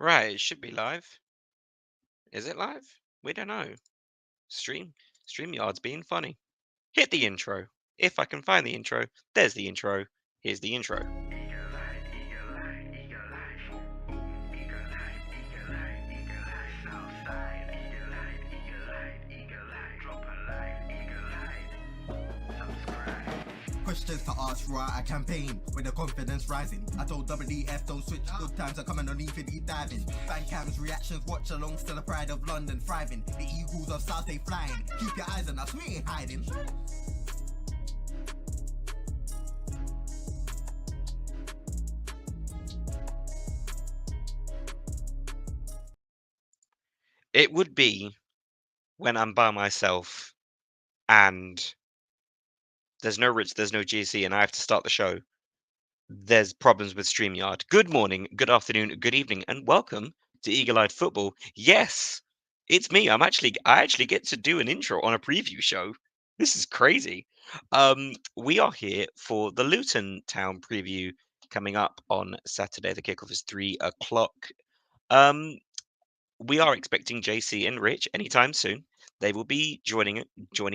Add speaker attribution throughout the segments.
Speaker 1: Right, it should be live. Is it live? We don't know. Stream StreamYard's being funny. Hit the intro. If I can find the intro, there's the intro. Here's the intro.
Speaker 2: Questions to ask, right? I campaign with the confidence rising. I told WDF don't switch, good times are coming on for deep diving. Fan cams, reactions, watch along, still the pride of London thriving. The Eagles of South, they flying. Keep your eyes on us, we ain't hiding.
Speaker 1: It would be when I'm by myself and there's no Rich, there's no GC, and I have to start the show. There's problems with StreamYard. Good morning, good afternoon, good evening, and welcome to Eagle-Eyed Football. Yes, it's me. I actually get to do an intro on a preview show. This is crazy. We are here for the Luton Town preview coming up on Saturday. The kickoff is 3 o'clock. Um, we are expecting JC and Rich anytime soon. They will be joining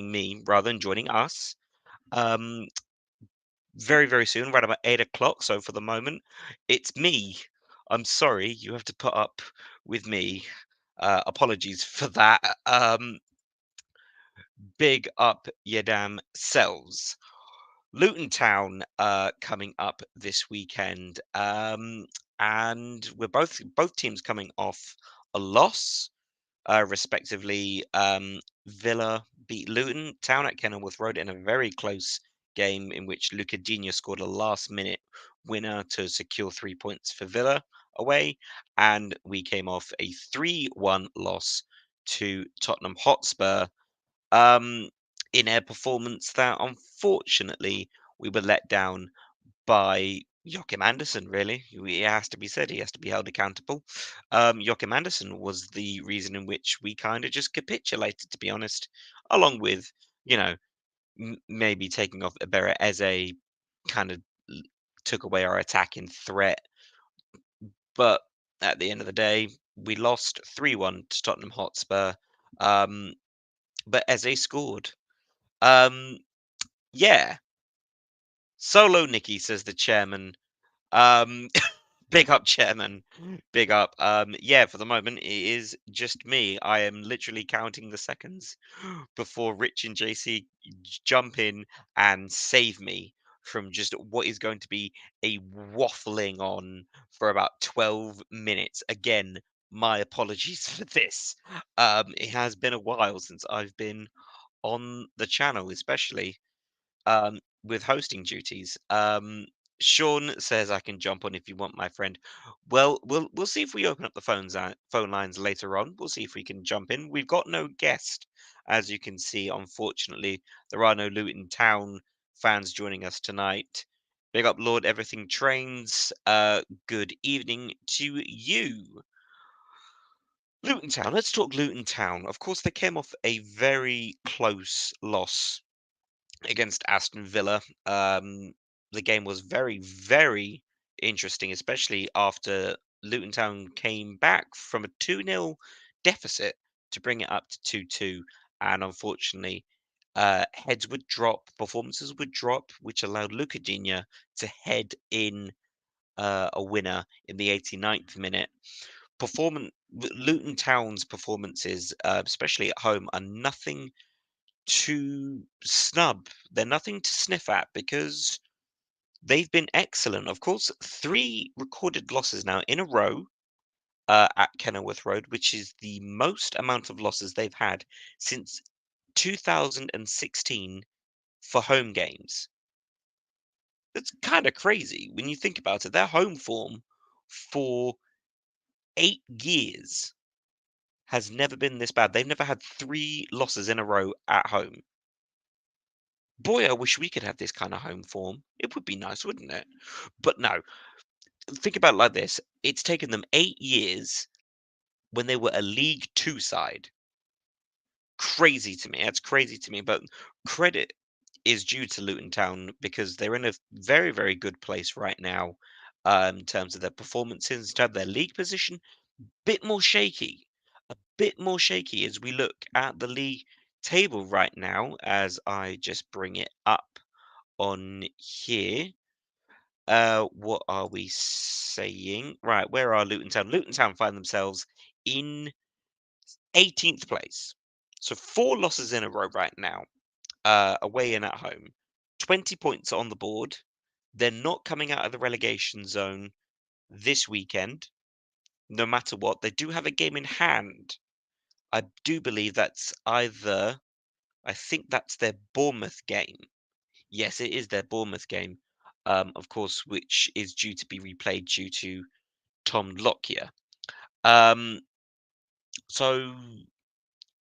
Speaker 1: me rather than joining us. Um, very, very soon, right about 8 o'clock. So for the moment, it's me. I'm sorry, you have to put up with me. Apologies for that. Big up your damn selves. Luton Town coming up this weekend. And we're both teams coming off a loss, respectively. Villa beat Luton Town at Kenilworth Road in a very close game in which Luca scored a last-minute winner to secure 3 points for Villa away, and we came off a 3-1 loss to Tottenham Hotspur. Um, in a performance that unfortunately we were let down by Joachim Andersen, really. It has to be said, he has to be held accountable. Joachim Andersen was the reason in which we kind of just capitulated, to be honest, along with, you know, maybe taking off Iberra Eze kind of took away our attacking threat. But at the end of the day, we lost 3-1 to Tottenham Hotspur. Um, but Eze scored. Um, yeah, solo Nicky, says the chairman. Um, Big up, chairman. Big up. Yeah, for the moment, it is just me. I am literally counting the seconds before Rich and JC jump in and save me from just what is going to be a waffling on for about 12 minutes. Again, my apologies for this. It has been a while since I've been on the channel, especially with hosting duties. Sean says I can jump on if you want, my friend. Well, we'll see if we open up the phone lines later on. We'll see if we can jump in. We've got no guest, as you can see. Unfortunately, there are no Luton Town fans joining us tonight. Big up, Lord Everything Trains. Good evening to you. Luton Town. Let's talk Luton Town. Of course, they came off a very close loss against Aston Villa. The game was very, very interesting, especially after Luton Town came back from a 2-0 deficit to bring it up to 2-2. And unfortunately, heads would drop, performances would drop, which allowed Luca Digne to head in a winner in the 89th minute. Luton Town's performances, especially at home, are nothing to snub. They're nothing to sniff at because they've been excellent. Of course, 3 recorded losses now in a row at Kenilworth Road, which is the most amount of losses they've had since 2016 for home games. That's kind of crazy when you think about it. Their home form for 8 years has never been this bad. They've never had 3 losses in a row at home. Boy, I wish we could have this kind of home form. It would be nice, wouldn't it? But no, think about it like this. It's taken them 8 years when they were a League Two side. Crazy to me. That's crazy to me. But credit is due to Luton Town because they're in a very, very good place right now in terms of their performances, in terms of their league position. bit more shaky, a bit more shaky as we look at the league table right now. As I just bring it up on here. What are we saying? Right, where are Luton Town? Luton Town find themselves in 18th place. So 4 losses in a row right now, away and at home. 20 points on the board. They're not coming out of the relegation zone this weekend, no matter what. They do have a game in hand. I do believe that's either, I think that's their Bournemouth game. Yes, it is their Bournemouth game, of course, which is due to be replayed due to Tom Lockyer. Um, so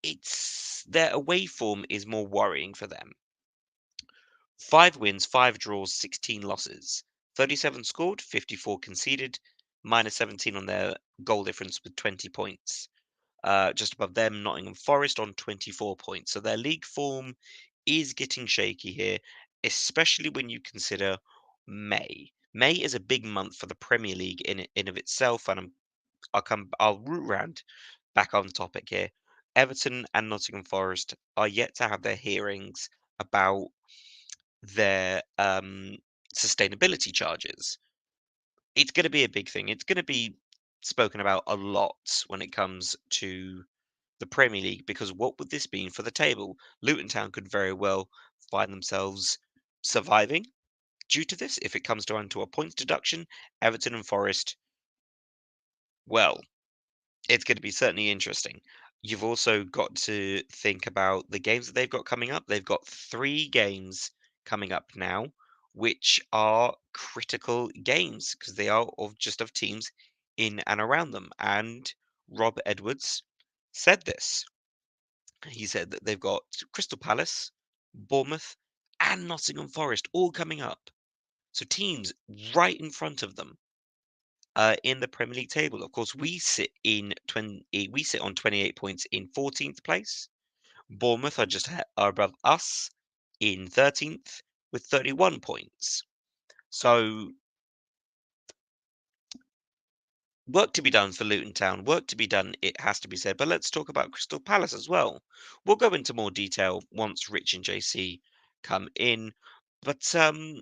Speaker 1: it's their away form is more worrying for them. 5 wins, 5 draws, 16 losses. 37 scored, 54 conceded, minus 17 on their goal difference with 20 points. Just above them, Nottingham Forest on 24 points. So their league form is getting shaky here, especially when you consider May. May is a big month for the Premier League in of itself, and I'll root round back on topic here. Everton and Nottingham Forest are yet to have their hearings about their sustainability charges. It's going to be a big thing. It's going to be spoken about a lot when it comes to the Premier League, because what would this mean for the table? Luton Town could very well find themselves surviving due to this if it comes down to a points deduction. Everton and Forest, well, it's going to be certainly interesting. You've also got to think about the games that they've got coming up. They've got 3 games coming up now, which are critical games because they are of teams in and around them. And Rob Edwards said this. He said that they've got Crystal Palace, Bournemouth, and Nottingham Forest all coming up. So teams right in front of them in the Premier League table. Of course, we sit on 28 points in 14th place. Bournemouth are above us in 13th with 31 points. So work to be done for Luton Town. Work to be done, it has to be said. But let's talk about Crystal Palace as well. We'll go into more detail once Rich and JC come in. But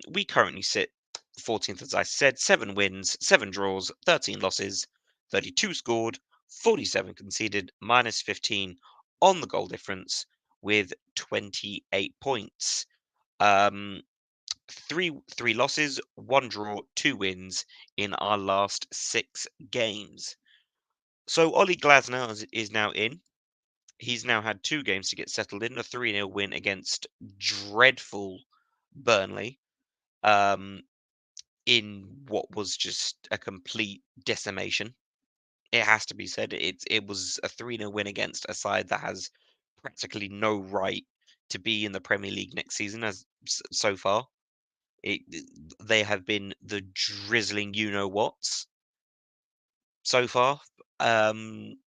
Speaker 1: we currently sit 14th, as I said, 7 wins, 7 draws, 13 losses, 32 scored, 47 conceded, minus 15 on the goal difference with 28 points. Um, three losses, 1 draw, 2 wins in our last 6 games. So Ollie Glasner is now in. He's now had 2 games to get settled in. A 3-0 win against dreadful Burnley, um, in what was just a complete decimation. It has to be said. It was a 3-0 win against a side that has practically no right to be in the Premier League next season as so far. It, they have been the drizzling you know whats so far. Um,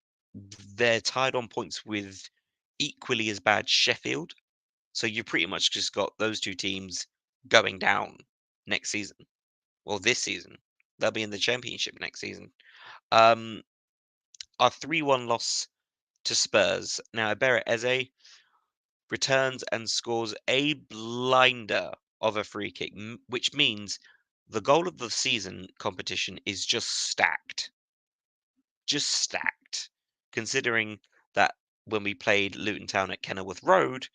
Speaker 1: they're tied on points with equally as bad Sheffield. So you pretty much just got those 2 teams going down next season or this season. They'll be in the championship next season. Um, our 3-1 loss to Spurs. Now, Ibera Eze returns and scores a blinder of a free kick, which means the goal of the season competition is just stacked. Just stacked. Considering that when we played Luton Town at Kenilworth Road,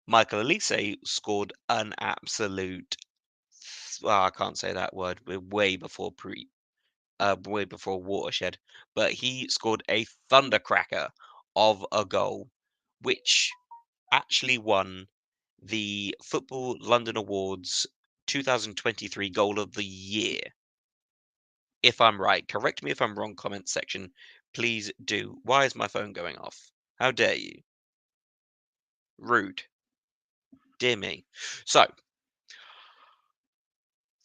Speaker 1: Michael Elise scored an absolute. Well, I can't say that word. We're way before Watershed, but he scored a thundercracker of a goal, which actually won the Football London Awards 2023 Goal of the Year. If I'm right, correct me if I'm wrong, comment section. Please do. Why is my phone going off? How dare you? Rude. Dear me. So,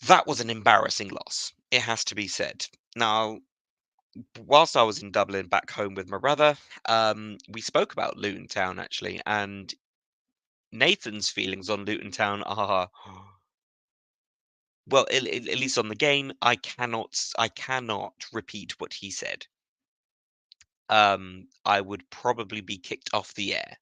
Speaker 1: that was an embarrassing loss. It has to be said. Now, whilst I was in Dublin back home with my brother, we spoke about Luton Town actually, and Nathan's feelings on Luton Town are well, at least on the game, I cannot repeat what he said. I would probably be kicked off the air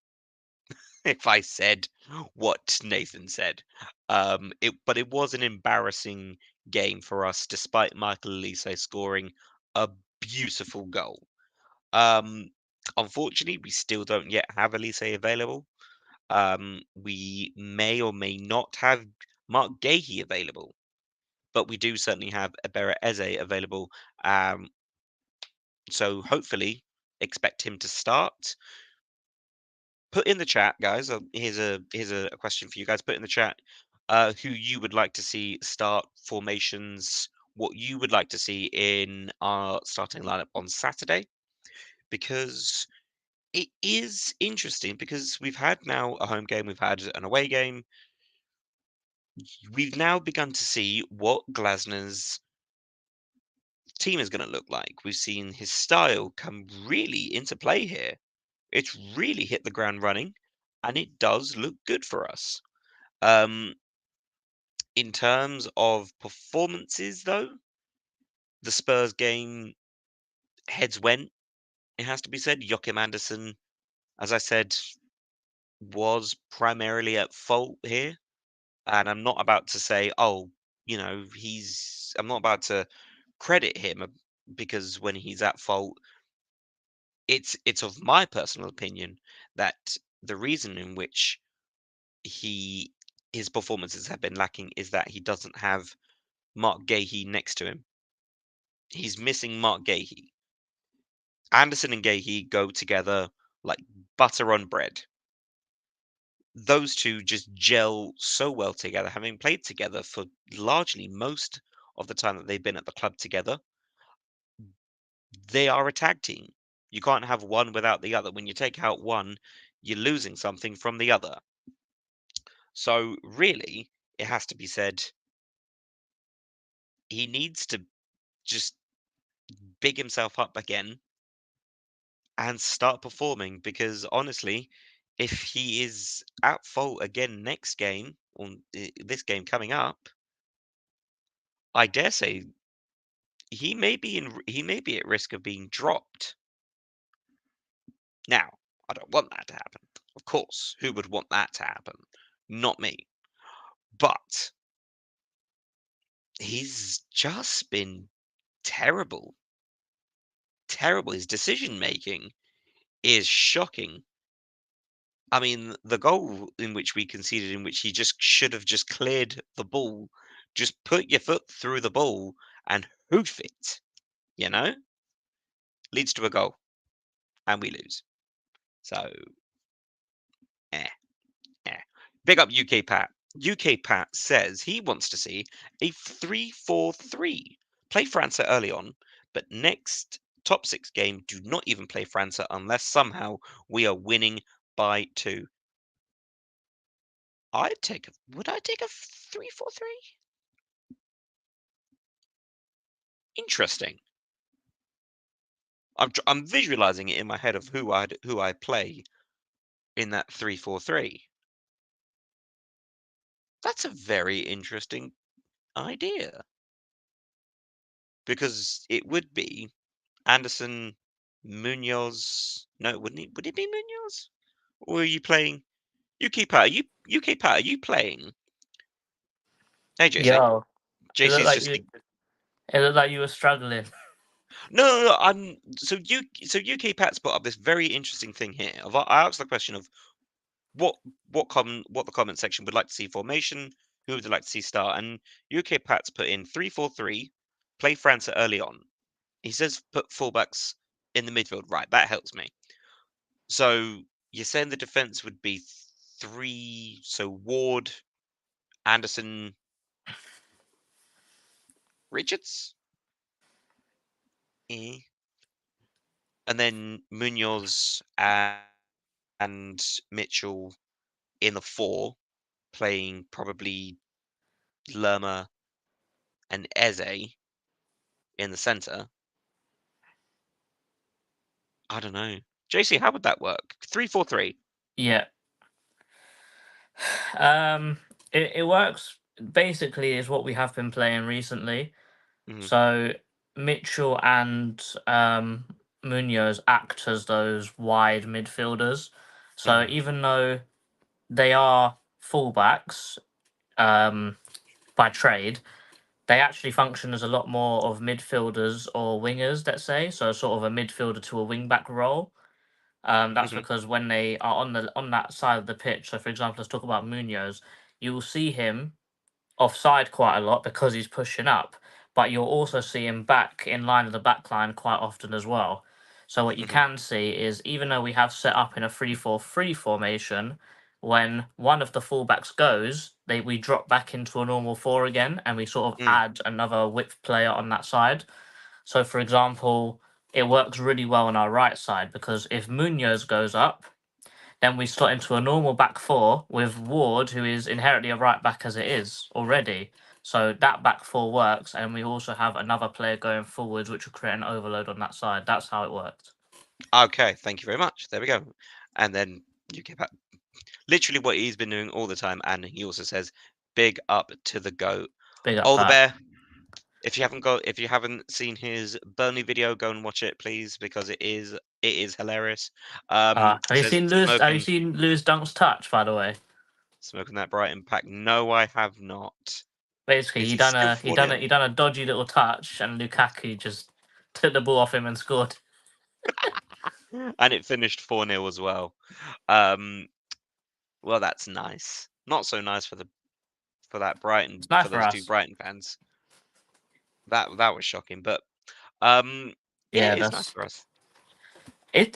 Speaker 1: if I said what Nathan said. But it was an embarrassing game for us, despite Michael Elise scoring a beautiful goal. Um, Unfortunately, we still don't yet have Elise available. We may or may not have Mark Gahey available, but we do certainly have Ebere Eze available. Um, so hopefully, expect him to start. Put in the chat, guys. Here's a question for you guys. Put in the chat who you would like to see start, formations, what you would like to see in our starting lineup on Saturday, because it is interesting because we've had now a home game, we've had an away game. We've now begun to see what Glasner's team is going to look like. We've seen his style come really into play here. It's really hit the ground running, and it does look good for us. Um, in terms of performances, though, the Spurs game heads went. It has to be said. Joachim Andersen, as I said, was primarily at fault here, and I'm not about to say, oh, he's. I'm not about to credit him because when he's at fault, it's of my personal opinion that the reason in which he his performances have been lacking is that he doesn't have Mark Gahey next to him. He's missing Mark Gahey. Anderson and Gahey go together like butter on bread. Those two just gel so well together, having played together for largely most of the time that they've been at the club together. They are a tag team. You can't have one without the other. When you take out one, you're losing something from the other. So really, it has to be said, he needs to just big himself up again and start performing because honestly, if he is at fault again next game or this game coming up, I dare say he may be at risk of being dropped. Now, I don't want that to happen. Of course, who would want that to happen? Not me. But he's just been terrible. Terrible. His decision making is shocking. I mean, the goal in which we conceded, in which he just should have just cleared the ball, just put your foot through the ball and hoof it, you know, leads to a goal and we lose. So, eh, eh. Big up UK Pat. UK Pat says he wants to see a 3-4-3. Play França early on, but next top six game, do not even play França unless somehow we are winning by two. Would I take a 3-4-3? Interesting. I'm visualizing it in my head of who I play in that 3-4-3. That's a very interesting idea because it would be Anderson, Munoz. No, wouldn't it? Would it be Munoz? Or are you playing UK Pat? UK Pat? Are you playing? Hey, JC.
Speaker 3: Yo, it looked
Speaker 1: JC's
Speaker 3: like
Speaker 1: just
Speaker 3: you. It looked like you were struggling.
Speaker 1: no. I'm so UK Pat's put up this very interesting thing here. I asked the question of what what the comment section would like to see formation, who would they like to see start, and UK Pat's put in 3-4-3, play França early on. He says put fullbacks in the midfield. Right, that helps me. So you're saying the defense would be three, so Ward, Anderson, Richards, eh, and then Munoz and Mitchell in the four, playing probably Lerma and Eze in the center. I don't know. JC, how would that work? 3-4-3.
Speaker 3: Yeah. It works basically is what we have been playing recently.
Speaker 1: Mhm.
Speaker 3: So Mitchell and Munoz act as those wide midfielders. So
Speaker 1: Mhm,
Speaker 3: even though they are fullbacks um, by trade, they actually function as a lot more of midfielders or wingers, let's say. So sort of a midfielder to a wing back role. That's
Speaker 1: mhm,
Speaker 3: because when they are on that side of the pitch, so for example, let's talk about Munoz, you will see him offside quite a lot because he's pushing up, but you'll also see him back in line of the back line quite often as well. So what you
Speaker 1: mhm,
Speaker 3: can see is even though we have set up in a 3-4-3 formation, when one of the fullbacks goes, we drop back into a normal four again and we sort of
Speaker 1: mm.
Speaker 3: add another width player on that side. So for example, it works really well on our right side because if Munoz goes up, then we slot into a normal back four with Ward, who is inherently a right back as it is already. So that back four works, and we also have another player going forwards, which will create an overload on that side. That's how it worked.
Speaker 1: Okay, thank you very much. There we go. And then you get back literally what he's been doing all the time, and he also says, "Big up to the goat."
Speaker 3: Big up,
Speaker 1: Oh, the
Speaker 3: Pat.
Speaker 1: bear. If you haven't seen his Burnley video, go and watch it, please, because it is hilarious. Says
Speaker 3: Have you seen Lewis Dunk's touch? By the way,
Speaker 1: smoking that Brighton pack. No, I have not.
Speaker 3: basically
Speaker 1: Is it still 4-0?
Speaker 3: he done a dodgy little touch, and Lukaku just took the ball off him and scored.
Speaker 1: And it finished 4-0 as well. Um, well, that's nice. Not so nice for that
Speaker 3: It's
Speaker 1: Brighton
Speaker 3: nice
Speaker 1: for
Speaker 3: for
Speaker 1: those two
Speaker 3: us.
Speaker 1: Brighton fans. That was shocking, but yeah,
Speaker 3: Yeah,
Speaker 1: it is nice
Speaker 3: that's
Speaker 1: for us.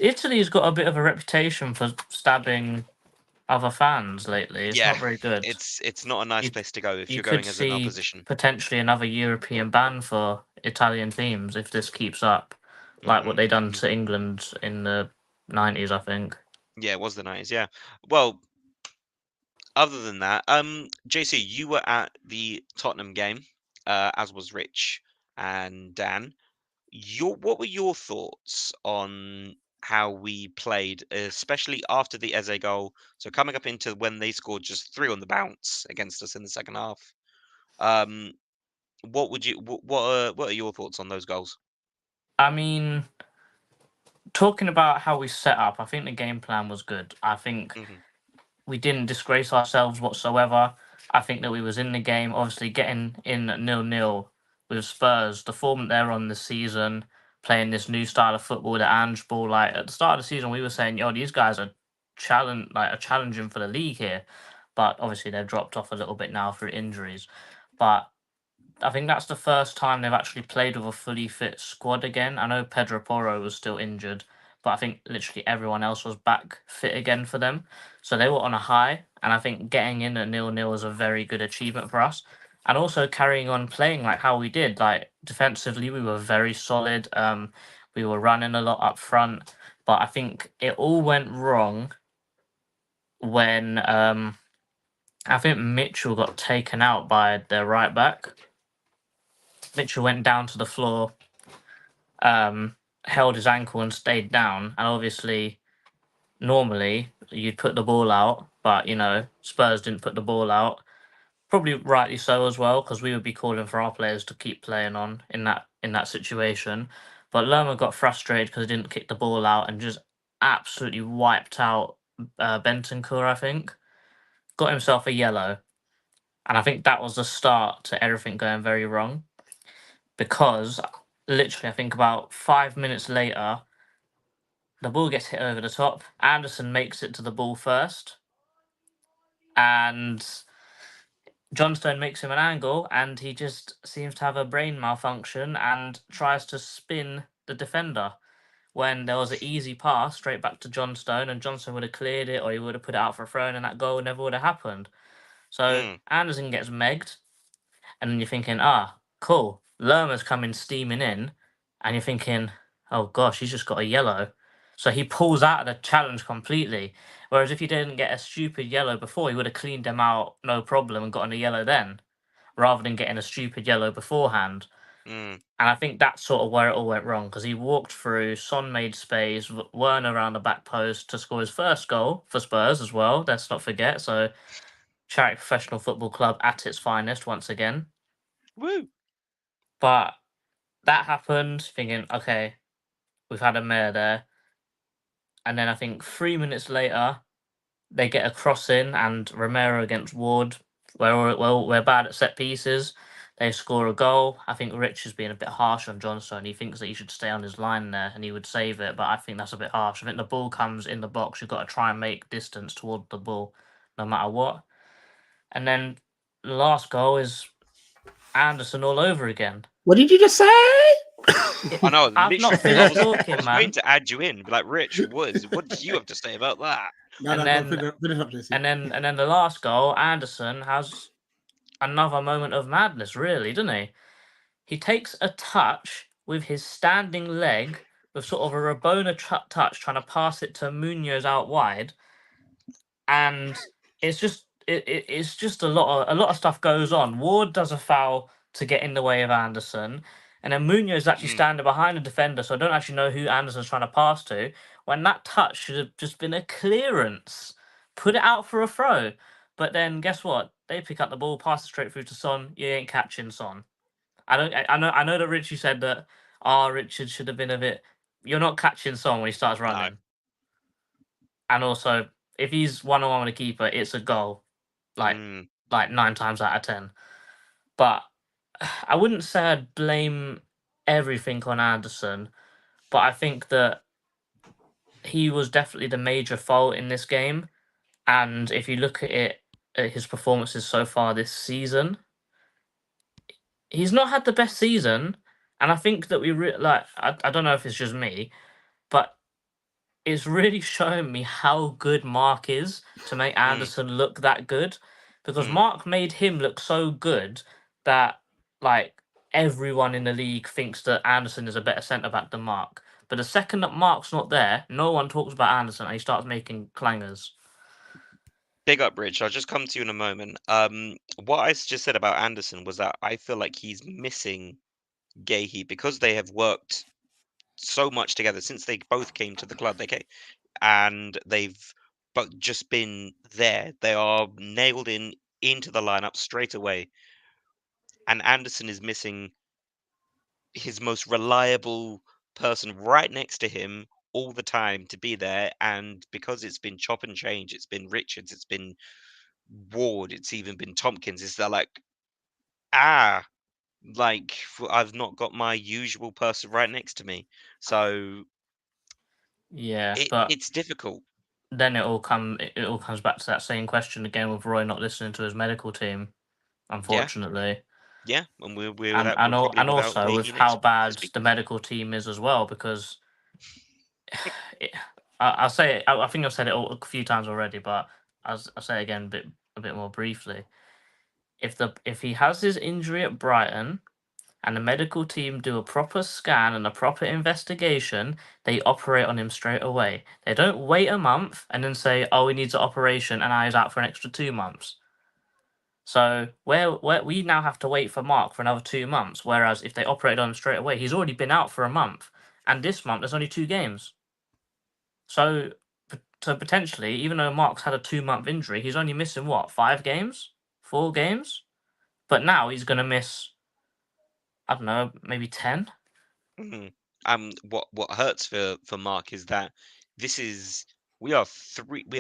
Speaker 3: Italy's got a bit of a reputation for stabbing other fans lately. It's
Speaker 1: Yeah,
Speaker 3: not very good.
Speaker 1: it's not a nice
Speaker 3: You
Speaker 1: place to go if
Speaker 3: you
Speaker 1: you're
Speaker 3: could
Speaker 1: going as an
Speaker 3: see
Speaker 1: opposition.
Speaker 3: potentially another European ban for Italian teams if this keeps up, like what
Speaker 1: Hmm,
Speaker 3: they done
Speaker 1: hmm.
Speaker 3: to England in the 90s, I think.
Speaker 1: Yeah, it was the 90s. Yeah. Well, other than that, JC, you were at the Tottenham game, as was Rich and Dan. What were your thoughts on how we played, especially after the Eze goal? So coming up into when they scored just three on the bounce against us in the second half. Um, what are your thoughts on those goals?
Speaker 3: I mean, talking about how we set up, I think the game plan was good. I think
Speaker 1: Hmm,
Speaker 3: we didn't disgrace ourselves whatsoever. I think that we was in the game, obviously getting in 0-0 with Spurs, the form that they're on this season, playing this new style of football, the Ange ball. Like at the start of the season, we were saying, "Yo, these guys are challenging for the league here," but obviously they've dropped off a little bit now through injuries. But I think that's the first time they've actually played with a fully fit squad again. I know Pedro Porro was still injured, but I think literally everyone else was back fit again for them. So they were on a high, and I think getting in at 0-0 was a very good achievement for us. And also carrying on playing like how we did. Like defensively, we were very solid. We were running a lot up front, but I think it all went wrong when I think Mitchell got taken out by their right back. Mitchell went down to the floor, held his ankle and stayed down. And obviously, normally you'd put the ball out, but Spurs didn't put the ball out. Probably rightly so as well, because we would be calling for our players to keep playing on in that situation. But Lerma got frustrated because he didn't kick the ball out and just absolutely wiped out Bentancur, I think. Got himself a yellow. And I think that was the start to everything going very wrong. Because literally, I think about 5 minutes later, the ball gets hit over the top. Anderson makes it to the ball first, and Johnstone makes him an angle, and he just seems to have a brain malfunction and tries to spin the defender. When there was an easy pass straight back to Johnstone, and Johnstone would have cleared it, or he would have put it out for a throw, and that goal never would have happened. So
Speaker 1: mm,
Speaker 3: Anderson gets megged, and then you're thinking, cool. Lerma's coming steaming in, and you're thinking, oh gosh, he's just got a yellow. So he pulls out of the challenge completely. Whereas if he didn't get a stupid yellow before, he would have cleaned them out no problem and gotten a yellow then, rather than getting a stupid yellow beforehand.
Speaker 1: mm,
Speaker 3: And I think that's sort of where it all went wrong because he walked through, Son made space, Werner around the back post to score his first goal for Spurs as well. Let's not forget. So, charity professional football club at its finest once again.
Speaker 1: woo.
Speaker 3: But that happened, thinking, okay, We've had a mare there, and then I think 3 minutes later they get a cross in, and Romero against Ward. We're bad at set pieces. They score a goal. I think Rich is being a bit harsh on Johnstone. He thinks that he should stay on his line there and he would save it, but I think that's a bit harsh. I think the ball comes in the box. You've got to try and make distance toward the ball, no matter what. And then the last goal is Anderson all over again.
Speaker 4: What did you just say?
Speaker 1: I know,
Speaker 3: I've not
Speaker 1: literally. I
Speaker 3: finished
Speaker 1: was
Speaker 3: talking,
Speaker 1: waiting
Speaker 3: man.
Speaker 1: to add you in, but like, Rich, what do you have to say about that?
Speaker 4: No,
Speaker 3: And
Speaker 4: no,
Speaker 3: then-
Speaker 4: finish up, Jesse.
Speaker 3: And then the last goal, Anderson has another moment of madness, really, doesn't he? He takes a touch with his standing leg, with sort of a Rabona touch, trying to pass it to Munoz out wide, and it's just a lot of stuff goes on. Ward does a foul to get in the way of Anderson, and then Munoz is actually standing behind the defender, so I don't actually know who Anderson's trying to pass to. When that touch should have just been a clearance, put it out for a throw. But then guess what? They pick up the ball, pass it straight through to Son. You ain't catching Son. I know that Richie said that. Richard should have been a bit. You're not catching Son when he starts running. And also, if he's 1-on-1 with a keeper, it's a goal, like 9 times out of 10. But I wouldn't say I'd blame everything on Anderson, but I think that he was definitely the major fault in this game. And if you look at it, at his performances so far this season, he's not had the best season. And I think that I don't know if it's just me, but it's really showing me how good Mark is to make Anderson look that good. Because Mark made him look so good that, like, everyone in the league thinks that Anderson is a better centre-back than Mark. But the second that Mark's not there, no one talks about Anderson and he starts making clangers.
Speaker 1: Big up, Rich. I'll just come to you in a moment. What I just said about Anderson was that I feel like he's missing Gahey because they have worked so much together since they both came to the club. And they've but just been there. They are nailed into the lineup straight away. And Anderson is missing his most reliable person right next to him all the time to be there. And because it's been chop and change, it's been Richards, it's been Ward, it's even been Tompkins. Is that like, I've not got my usual person right next to me, so
Speaker 3: yeah, but
Speaker 1: it's difficult.
Speaker 3: Then it all comes back to that same question again with Roy not listening to his medical team, unfortunately.
Speaker 1: Yeah, and we're
Speaker 3: And also with how bad
Speaker 1: week.
Speaker 3: the medical team is as well, because I'll say it, I think I've said it a few times already, but I'll say it again a bit more briefly. If he has his injury at Brighton and the medical team do a proper scan and a proper investigation, they operate on him straight away. They don't wait a month and then say, "Oh, he needs an operation," and now he's out for an extra 2 months. So where we now have to wait for Mark for another 2 months, whereas if they operated on him straight away, he's already been out for a month, and this month there's only 2 games. So potentially, even though Mark's had a 2-month injury, he's only missing what, 5 games, 4 games, but now he's going to miss, I don't know, maybe 10.
Speaker 1: What hurts for Mark is that we are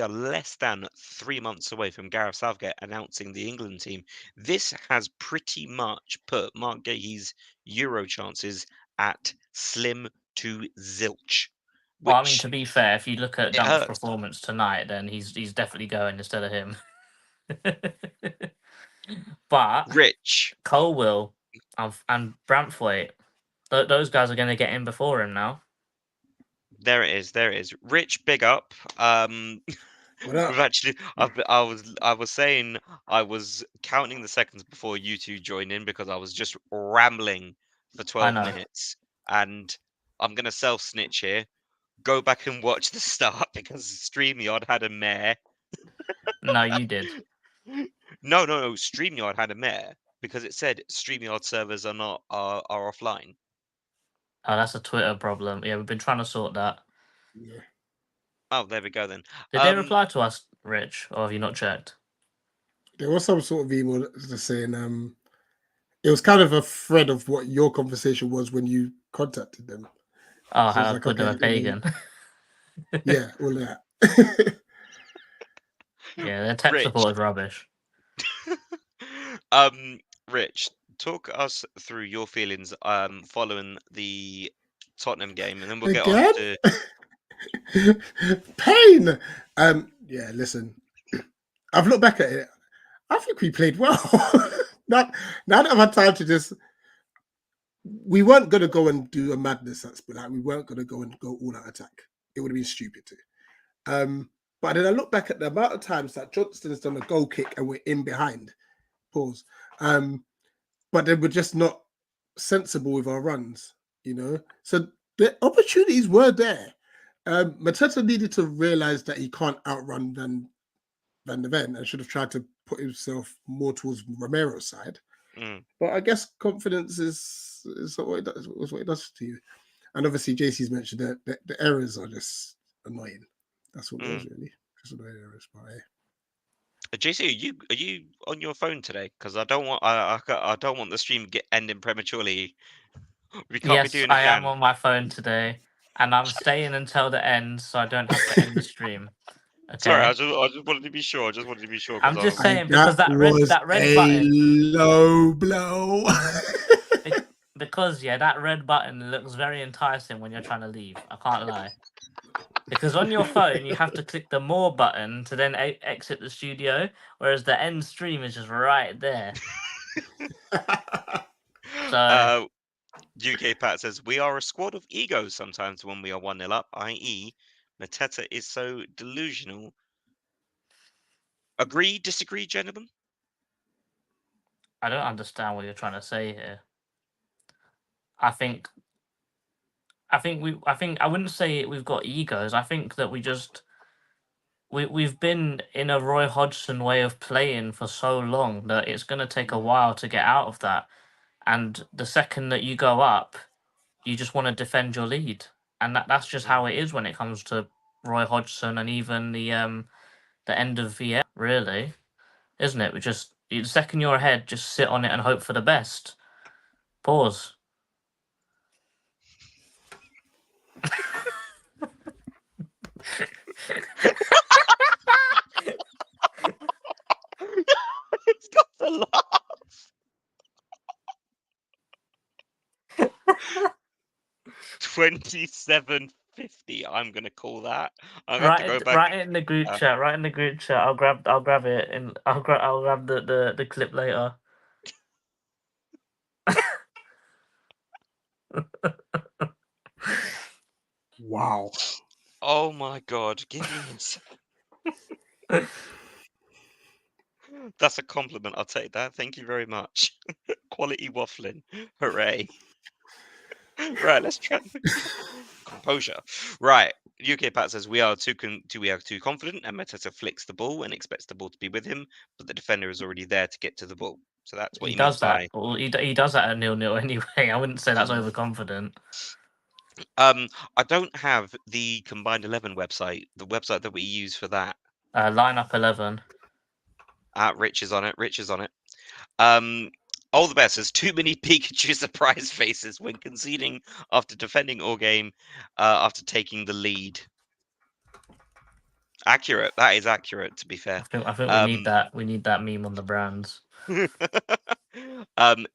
Speaker 1: less than 3 months away from Gareth Southgate announcing the England team. This has pretty much put Mark Gahey's Euro chances at slim to zilch.
Speaker 3: Well, I mean, to be fair, if you look at Dunk's
Speaker 1: hurts.
Speaker 3: performance tonight, then he's definitely going instead of him. But
Speaker 1: Rich,
Speaker 3: Colwill and Brantthwaite, those guys are going to get in before him now.
Speaker 1: There it is. Rich, big up.
Speaker 4: What up?
Speaker 1: We've actually, I was saying I was counting the seconds before you two joined in because I was just rambling for 12
Speaker 3: know.
Speaker 1: minutes, and I'm gonna self snitch here. Go back and watch the start because StreamYard had a mare.
Speaker 3: No, you did.
Speaker 1: No. StreamYard had a mare because it said StreamYard servers are offline.
Speaker 3: Oh, that's a Twitter problem. Yeah, we've been trying to sort that.
Speaker 4: Yeah.
Speaker 1: Oh, there we go then.
Speaker 3: Did they reply to us, Rich, or have you not checked?
Speaker 4: There was some sort of email just saying it was kind of a thread of what your conversation was when you contacted them.
Speaker 3: Oh,
Speaker 4: So it's
Speaker 3: how
Speaker 4: like,
Speaker 3: good
Speaker 4: okay,
Speaker 3: of a pagan.
Speaker 4: yeah, all of that.
Speaker 3: Yeah, their tech
Speaker 1: Rich,
Speaker 3: support is rubbish.
Speaker 1: um, Rich, talk us through your feelings following the Tottenham game, and then we'll get on
Speaker 4: Again?
Speaker 1: to
Speaker 4: Pain. Yeah, listen. I've looked back at it. I think we played well. Not now that I've had time to just. We weren't gonna go and do a madness at Spurs. Like, we weren't gonna go and go all out attack. It would have been stupid to. But then I look back at the amount of times that Johnston has done a goal kick and we're in behind. Pause. But then we're just not sensible with our runs, you know. So the opportunities were there. Mateta needed to realize that he can't outrun Van de Ven and should have tried to put himself more towards Romero's side. But I guess confidence is what it does. Is what it does to you. And obviously, JC's mentioned that the errors are just annoying. That's what it is, really. Just annoying errors. But
Speaker 1: JC, are you on your phone today? Because I don't want I don't want the stream ending prematurely. We can't be
Speaker 3: Yes,
Speaker 1: doing it,
Speaker 3: I am
Speaker 1: Dan.
Speaker 3: on my phone today, and I'm staying until the end, so I don't have to end the stream.
Speaker 1: Sorry,
Speaker 3: Okay.
Speaker 1: I just wanted to be sure. I just wanted to be sure
Speaker 3: I'm
Speaker 1: because
Speaker 3: just
Speaker 1: I
Speaker 3: saying because
Speaker 4: that
Speaker 3: that
Speaker 4: was
Speaker 3: red
Speaker 4: a
Speaker 3: button
Speaker 4: low blow.
Speaker 3: because yeah, that red button looks very enticing when you're trying to leave. I can't lie. Because on your phone you have to click the more button to then exit the studio, whereas the end stream is just right there. So
Speaker 1: UK Pat says we are a squad of egos sometimes when we are 1-0 up, i.e. Mateta is so delusional. Agree, disagree, gentlemen?
Speaker 3: I don't understand what you're trying to say here. I think I wouldn't say we've got egos. I think that we've been in a Roy Hodgson way of playing for so long that it's going to take a while to get out of that. And the second that you go up, you just want to defend your lead, and that's just how it is when it comes to Roy Hodgson and even the end of VF, really, isn't it? We just the second you're ahead, just sit on it and hope for the best. Pause.
Speaker 1: It's got to laugh. 27.50. I'm gonna call that. I'm gonna have to go back.
Speaker 3: Write it in the group chat. Write in the group chat. I'll grab it and I'll grab the clip later.
Speaker 4: Wow.
Speaker 1: Oh my god, give me a second. That's a compliment. I'll take that. Thank you very much. Quality waffling. Hooray. Right, let's try composure. Right. UK Pat says we are too confident, and Mateta flicks the ball and expects the ball to be with him, but the defender is already there to get to the ball. So that's what
Speaker 3: He
Speaker 1: he means
Speaker 3: does that.
Speaker 1: by
Speaker 3: Well, he does that at 0-0 anyway. I wouldn't say that's overconfident.
Speaker 1: I don't have the combined 11 website, the website that we use for that.
Speaker 3: Lineup 11.
Speaker 1: Rich is on it. Rich is on it. All the best. There's too many Pikachu surprise faces when conceding after defending all game, after taking the lead. Accurate. That is accurate. To be fair.
Speaker 3: I think we need that. We need that meme on the brands.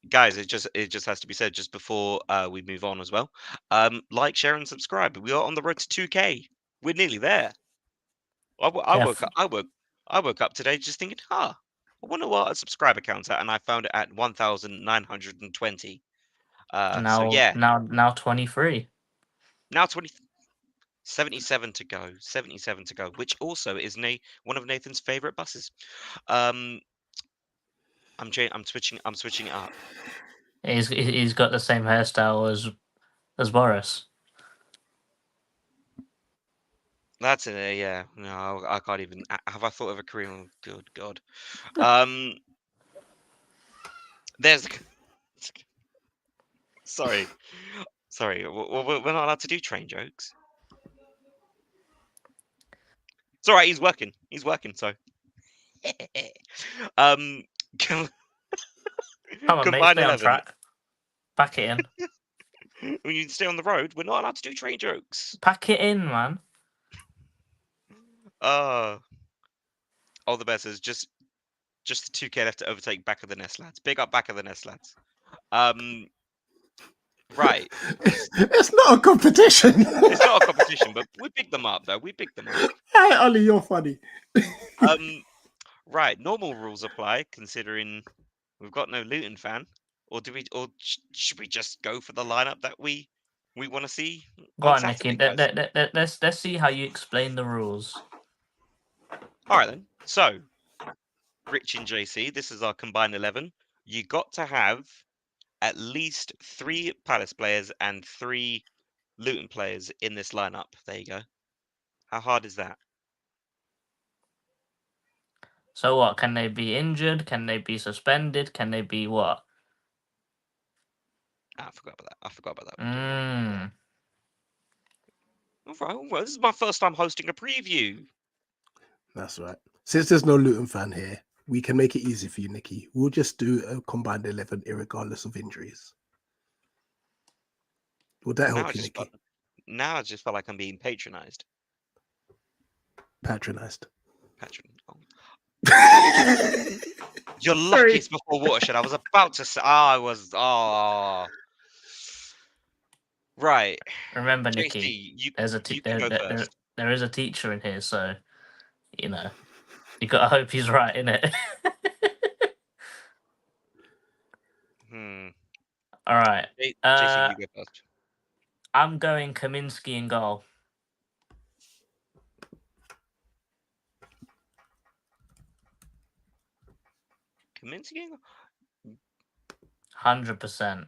Speaker 1: Guys, it just has to be said just before we move on as well. Like, share, and subscribe. We are on the road to 2K. We're nearly there. I woke up today just thinking, I wonder what a subscriber count's at, and I found it at 1,920. So yeah,
Speaker 3: now 23.
Speaker 1: now 77 to go. 77 to go, which also is one of Nathan's favorite buses. I'm switching it up.
Speaker 3: He's got the same hairstyle as Boris.
Speaker 1: That's it. Yeah. No, I can't even. Have I thought of a Korean? Good God. There's. Sorry. We're not allowed to do train jokes. It's all right. He's working. So.
Speaker 3: Come on, mate,
Speaker 1: Combined
Speaker 3: stay on
Speaker 1: 11.
Speaker 3: track. Back it in.
Speaker 1: When you stay on the road, we're not allowed to do train jokes.
Speaker 3: Pack it in, man.
Speaker 1: All the best is just the 2K left to overtake Back of the Nest lads. Big up Back of the Nest lads. Right.
Speaker 4: It's not a competition.
Speaker 1: It's not a competition, but we picked them up though. We picked them up.
Speaker 4: Hey, Ollie, you're funny.
Speaker 1: Right. Normal rules apply considering we've got no Luton fan. Or should we just go for the lineup that we want to see
Speaker 3: Go
Speaker 1: on
Speaker 3: on, Nicky.
Speaker 1: Saturday, guys?
Speaker 3: Let's see how you explain the rules.
Speaker 1: All right then. So, Rich and JC, this is our combined 11. You got to have at least 3 Palace players and 3 Luton players in this lineup. There you go. How hard is that?
Speaker 3: So what? Can they be injured? Can they be suspended? Can they be what?
Speaker 1: I forgot about that. I forgot about that.
Speaker 3: Mm.
Speaker 1: All right. Well, this is my first time hosting a preview.
Speaker 4: That's right. Since there's no Luton fan here, we can make it easy for you, Nicky. We'll just do a combined 11, irregardless of injuries. Would that help you, Nicky?
Speaker 1: Now I just felt like I'm being patronised.
Speaker 4: Patronised.
Speaker 1: You're lucky it's before Watershed. I was about to say. Right.
Speaker 3: Remember,
Speaker 1: JC,
Speaker 3: Nicky,
Speaker 1: you
Speaker 3: there,
Speaker 1: can go
Speaker 3: there,
Speaker 1: first.
Speaker 3: there is a teacher in here, so you know you gotta hope he's right, innit? All right.
Speaker 1: JC, you go first.
Speaker 3: I'm going Kaminsky in goal.
Speaker 1: Kaminsky?
Speaker 3: 100%.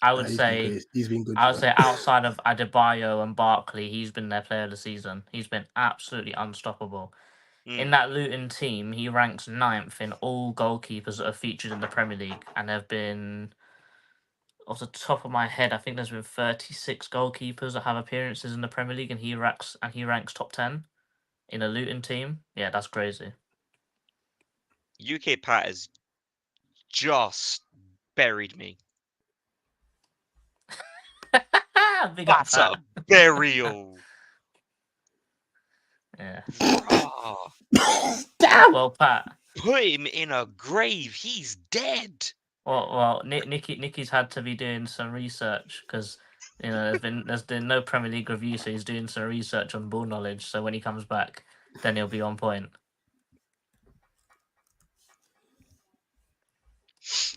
Speaker 3: I would say
Speaker 4: he's been good.
Speaker 3: I would say outside of Adebayo and Barkley, he's been their player of the season. He's been absolutely unstoppable. In that Luton team, he ranks 9th in all goalkeepers that are featured in the Premier League, and have been, off the top of my head, I think there's been 36 goalkeepers that have appearances in the Premier League, and he ranks top 10 in a Luton team. Yeah, that's crazy.
Speaker 1: UK Pat has just buried me. That's a burial.
Speaker 3: Yeah.
Speaker 4: Damn.
Speaker 3: Well, Pat,
Speaker 1: put him in a grave. He's dead.
Speaker 3: Well, Nicky's had to be doing some research because there's been no Premier League review, so he's doing some research on ball knowledge. So when he comes back, then he'll be on point.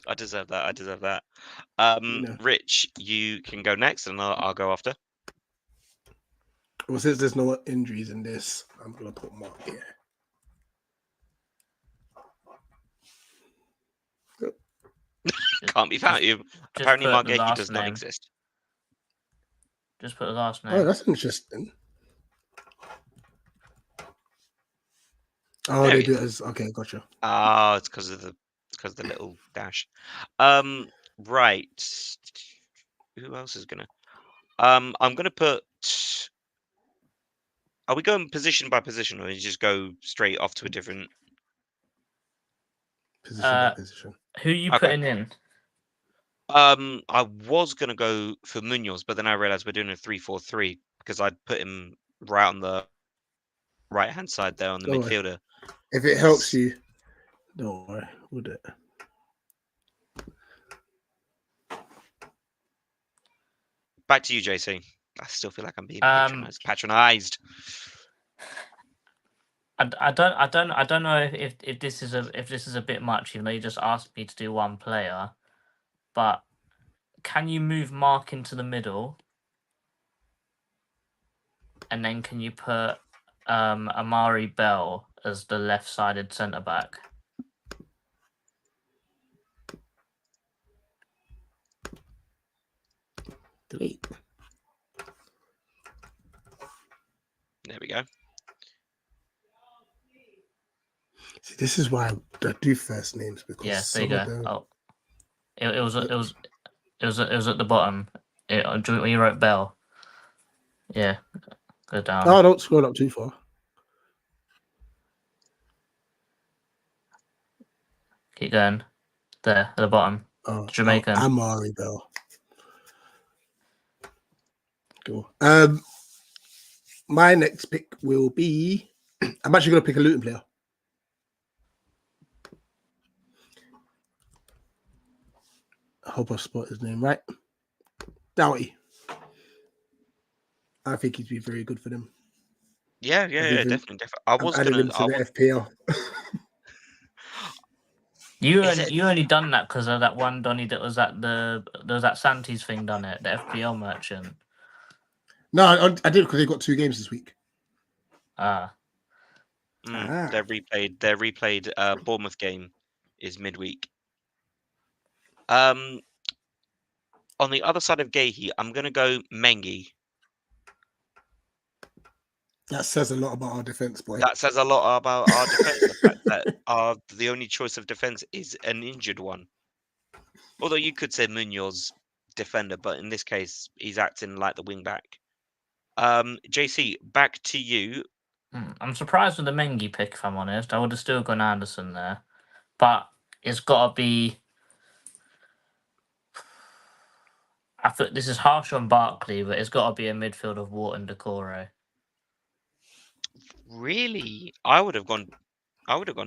Speaker 1: I deserve that. Rich, you can go next, and I'll go after.
Speaker 4: Well, since there's no injuries in this, I'm gonna put Mark here.
Speaker 1: Can't be found. Apparently, Mark Gahey does not exist.
Speaker 3: Just put the last name.
Speaker 4: Oh, that's interesting. Oh, they do it as okay. Gotcha.
Speaker 1: Ah, it's because of the little dash. Right. Who else is gonna? I'm gonna put. Are we going position by position, or you just go straight off to a different
Speaker 4: position by position?
Speaker 3: Who are you putting in?
Speaker 1: I was gonna go for Munoz, but then I realized we're doing a 3-4-3 because I'd put him right on the right-hand side there on the midfielder.
Speaker 4: If it helps you, don't worry, we'll do it.
Speaker 1: Back to you, JC. I still feel like I'm being patronized.
Speaker 3: I don't know if this is a bit much, even though you just asked me to do one player. But can you move Mark into the middle? And then can you put Amari Bell as the left-sided centre-back?
Speaker 4: Delete.
Speaker 1: There we go.
Speaker 4: See, this is why I do first names, because
Speaker 3: there you go. It was at the bottom. When you wrote Bell. Yeah, go down.
Speaker 4: Oh, don't scroll up too far.
Speaker 3: Keep going. There, at the bottom.
Speaker 4: Oh,
Speaker 3: Jamaican.
Speaker 4: Amari Bell. Cool. My next pick will be. I'm actually going to pick a Luton player. I hope I spot his name right. Doughty. I think he's been very good for them.
Speaker 1: Yeah, definitely. I was
Speaker 4: added him
Speaker 1: gonna.
Speaker 4: to the FPL.
Speaker 3: You only done that because of that one Donny that was at there was that Santis thing done it, the FPL merchant.
Speaker 4: No, I did because they got 2 games this week.
Speaker 3: Ah.
Speaker 1: Their replayed Bournemouth game is midweek. On the other side of Gahey, I'm gonna go Mengi.
Speaker 4: That says a lot about our defense, boy.
Speaker 1: That says a lot about our defense. The fact that the only choice of defense is an injured one. Although you could say Munoz defender, but in this case, he's acting like the wing back. JC, back to you.
Speaker 3: I'm surprised with the Mengi pick, if I'm honest. I would have still gone Anderson there. But it's got to be... I thought this is harsh on Barkley, but it's got to be a midfield of Wharton, Decore.
Speaker 1: Really, I would have gone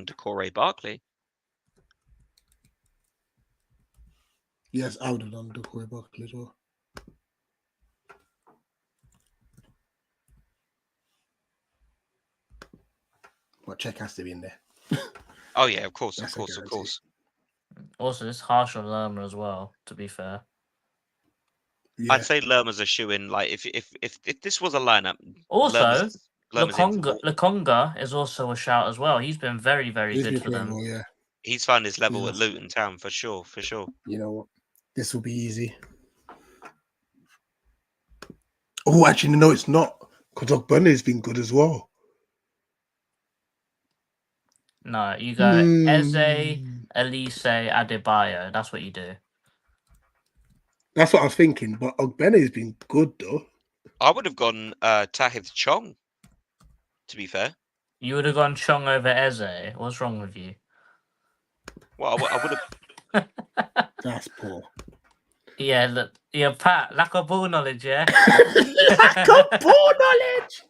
Speaker 1: Decore Barkley.
Speaker 4: Yes, I would have done Decore Barkley as well. But Czech has to be in there.
Speaker 1: Oh yeah, of course.
Speaker 3: Also, it's harsh on Lerma as well, to be fair.
Speaker 4: Yeah.
Speaker 1: I'd say Lerma's a shoe-in. Like if this was a lineup,
Speaker 3: Also,
Speaker 1: Lerma's
Speaker 3: Lokonga is also a shout as well. He's been very, very good for them.
Speaker 4: Well, yeah.
Speaker 1: He's found his level at Luton Town for sure.
Speaker 4: You know what? This will be easy. Oh, actually, no, it's not. Because Ogbonne's been good as well.
Speaker 3: No, you go Eze, Elise, Adebayo. That's what you do.
Speaker 4: That's what I was thinking. But Ogbene's been good, though.
Speaker 1: I would have gone Tahith Chong, to be fair.
Speaker 3: You would have gone Chong over Eze. What's wrong with you?
Speaker 1: Well, I would have...
Speaker 4: That's poor.
Speaker 3: Yeah, look, Pat, lack of ball knowledge, yeah?
Speaker 4: Lack of ball knowledge!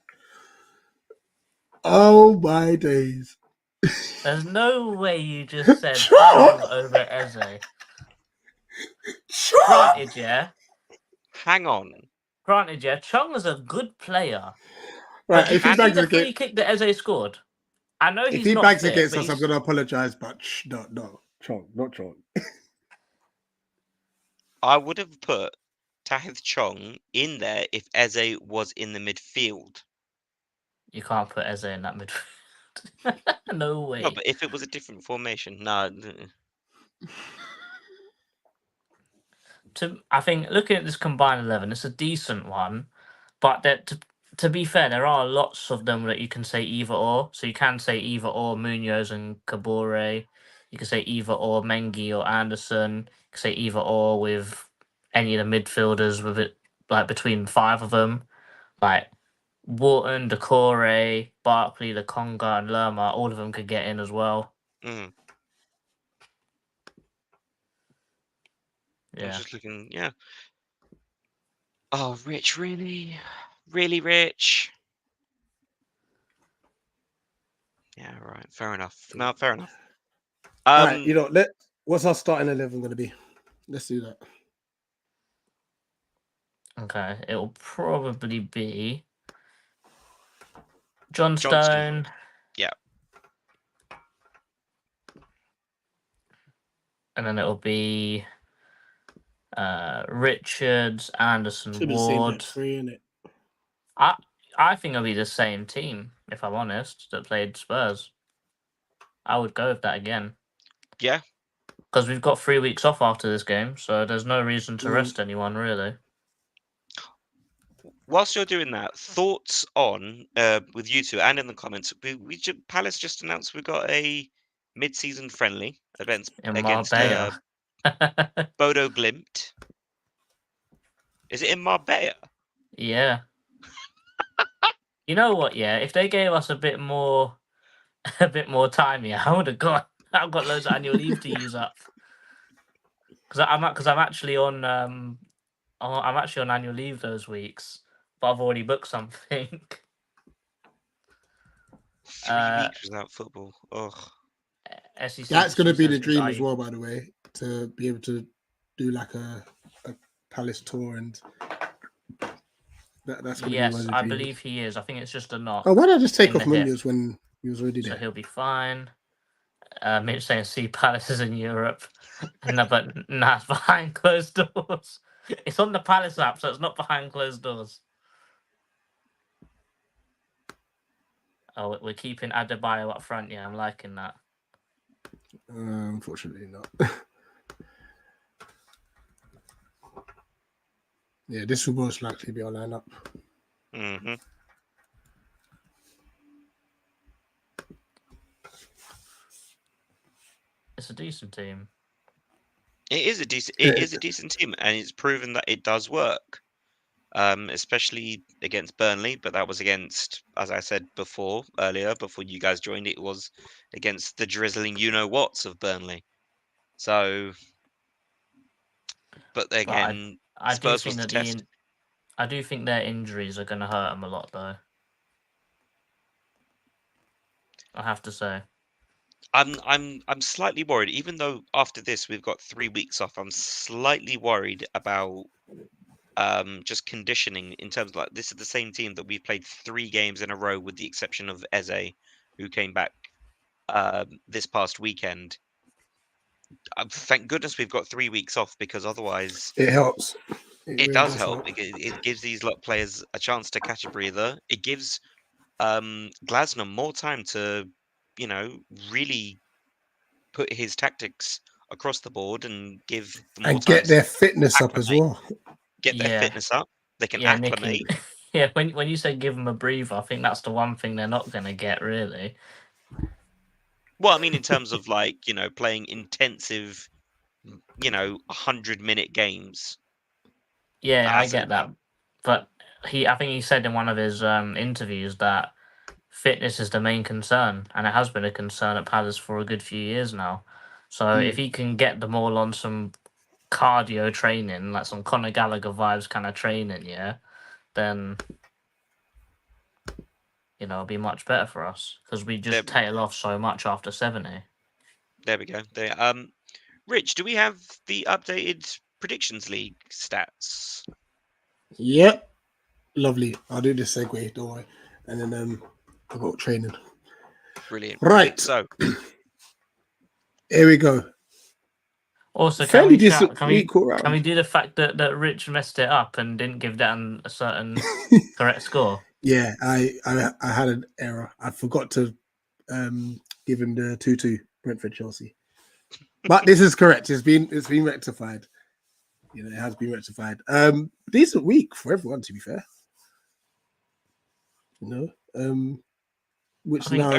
Speaker 4: Oh, my days.
Speaker 3: There's no way you just said Chong over Eze. Granted, yeah?
Speaker 1: Hang on.
Speaker 3: Granted, yeah, Chong is a good player.
Speaker 4: Right, if he bags
Speaker 3: the free kick that Eze scored. I know
Speaker 4: if he bags against us, I'm going to apologise, but no, Chong, not Chong.
Speaker 1: I would have put Tahith Chong in there if Eze was in the midfield.
Speaker 3: You can't put Eze in that midfield. No way.
Speaker 1: No, but if it was a different formation, no.
Speaker 3: I think looking at this combined 11, it's a decent one, but to be fair, there are lots of them that you can say either or. So you can say either or Munoz and Kabore. You can say either or Mengi or Anderson. You can say either or with any of the midfielders with it, like between 5 of them, like Wharton, Decore, Barkley, Lokonga, and Lerma. All of them could get in as well.
Speaker 1: Mm.
Speaker 3: Yeah.
Speaker 1: I'm just looking, yeah. Oh, Rich, really? Really, Rich? Yeah, right. Fair enough. No, fair enough.
Speaker 4: Right, what's our starting 11 going to be? Let's do that.
Speaker 3: Okay, it will probably be John Stone.
Speaker 1: Yeah.
Speaker 3: And then it'll be Richards, Anderson, Ward. I think it'll be the same team, if I'm honest, that played Spurs. I would go with that again.
Speaker 1: Yeah.
Speaker 3: Because we've got 3 weeks off after this game, so there's no reason to rest anyone, really.
Speaker 1: Whilst you're doing that, thoughts on, with you two and in the comments, Palace just announced we got a mid-season friendly against Bodo Glimt. Is it in Marbella?
Speaker 3: Yeah. You know what? Yeah, if they gave us a bit more time, yeah, I would have got. I've got loads of annual leave to use up. Because I'm actually on annual leave those weeks. but I've already booked something.
Speaker 1: 3 weeks without football. Ugh.
Speaker 3: SEC
Speaker 4: That's
Speaker 3: to
Speaker 4: going to
Speaker 3: Chiefs
Speaker 4: be the
Speaker 3: sessions,
Speaker 4: dream as well, by the way, to be able to do like a Palace tour, and that's going to be one
Speaker 3: Yes,
Speaker 4: of the
Speaker 3: I
Speaker 4: dreams.
Speaker 3: believe he is. I think it's just a knock.
Speaker 4: Oh, why did I just take
Speaker 3: in
Speaker 4: off
Speaker 3: the hip.
Speaker 4: Munoz when he was already
Speaker 3: So
Speaker 4: there?
Speaker 3: he'll be fine. Mitch saying see Palaces in Europe. No, but nah, it's behind closed doors. It's on the Palace app, so it's not behind closed doors. Oh, we're keeping Adebayo up front. Yeah, I'm liking that.
Speaker 4: Unfortunately not. Yeah, this will most likely be our lineup.
Speaker 1: Mm-hmm.
Speaker 3: It's a decent team.
Speaker 1: It is a decent team, and it's proven that it does work. Especially against Burnley, but that was against, as I said earlier, before you guys joined, it was against the drizzling you-know-whats of Burnley. So, but again,
Speaker 3: I do
Speaker 1: Spurs
Speaker 3: think
Speaker 1: was the
Speaker 3: that
Speaker 1: test.
Speaker 3: I do think their injuries are going to hurt them a lot, though. I have to say.
Speaker 1: I'm slightly worried, even though after this we've got 3 weeks off. I'm slightly worried about just conditioning in terms of, like, this is the same team that we played 3 games in a row, with the exception of Eze, who came back this past weekend. Thank goodness we've got 3 weeks off, because otherwise
Speaker 4: It helps.
Speaker 1: it
Speaker 4: really
Speaker 1: does help. It gives these players a chance to catch a breather. It gives Glasner more time to, really put his tactics across the board and give them more
Speaker 4: And
Speaker 1: time
Speaker 4: get
Speaker 1: to
Speaker 4: their fitness up as
Speaker 1: acclimate,
Speaker 4: well.
Speaker 1: get their
Speaker 3: Yeah,
Speaker 1: fitness up. They can
Speaker 3: yeah, Nicky.
Speaker 1: acclimate.
Speaker 3: Yeah, when you say give them a breather, I think that's the one thing they're not going to get, really.
Speaker 1: Well, I mean, in terms of, like, playing intensive, 100-minute games.
Speaker 3: Yeah, I
Speaker 1: As
Speaker 3: get that. But I think he said in one of his interviews that fitness is the main concern, and it has been a concern at Palace for a good few years now. So if he can get them all on some cardio training, like some Conor Gallagher vibes kind of training, yeah, then it'll be much better for us, because we just tail off so much after 70.
Speaker 1: There we go. Rich, do we have the updated Predictions League stats?
Speaker 4: Yep. Lovely. I'll do this segue, don't worry. And then I've got training.
Speaker 1: Brilliant.
Speaker 4: Right.
Speaker 1: So
Speaker 4: here we go.
Speaker 3: Also,
Speaker 4: Fairly
Speaker 3: can we
Speaker 4: round.
Speaker 3: do the fact that Rich messed it up and didn't give Dan a certain correct score?
Speaker 4: Yeah, I had an error. I forgot to give him the 2-2 Brentford Chelsea. But this is correct. It's been rectified. It has been rectified. Decent week for everyone, to be fair. Which
Speaker 3: I think
Speaker 4: now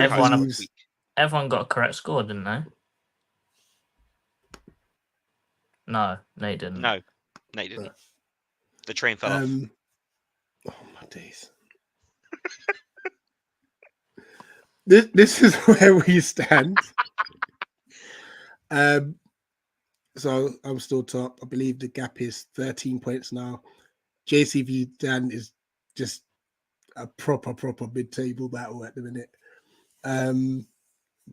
Speaker 3: everyone got a correct score, didn't they? No, Nate didn't.
Speaker 1: No, Nate didn't. The train fell off.
Speaker 4: Oh my days. This is where we stand. So I'm still top. I believe the gap is 13 points now. JCV Dan is just a proper mid-table battle at the minute.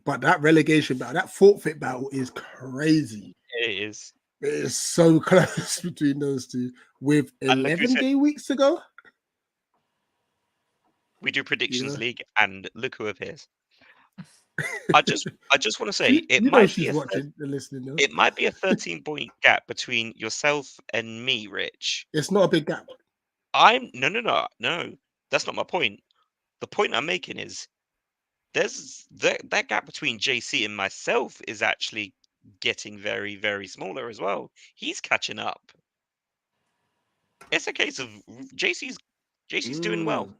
Speaker 4: But that relegation battle, that forfeit battle is crazy.
Speaker 1: It is.
Speaker 4: It is so close between those two with 11 game weeks to go.
Speaker 1: We do Predictions League, and look who appears. I just want to say, it might be
Speaker 4: listening.
Speaker 1: It might be a 13-point gap between yourself and me, Rich.
Speaker 4: It's not a big gap.
Speaker 1: No. That's not my point. The point I'm making is there's that gap between JC and myself is actually getting very, very smaller as well. He's catching up. It's a case of JC's doing well.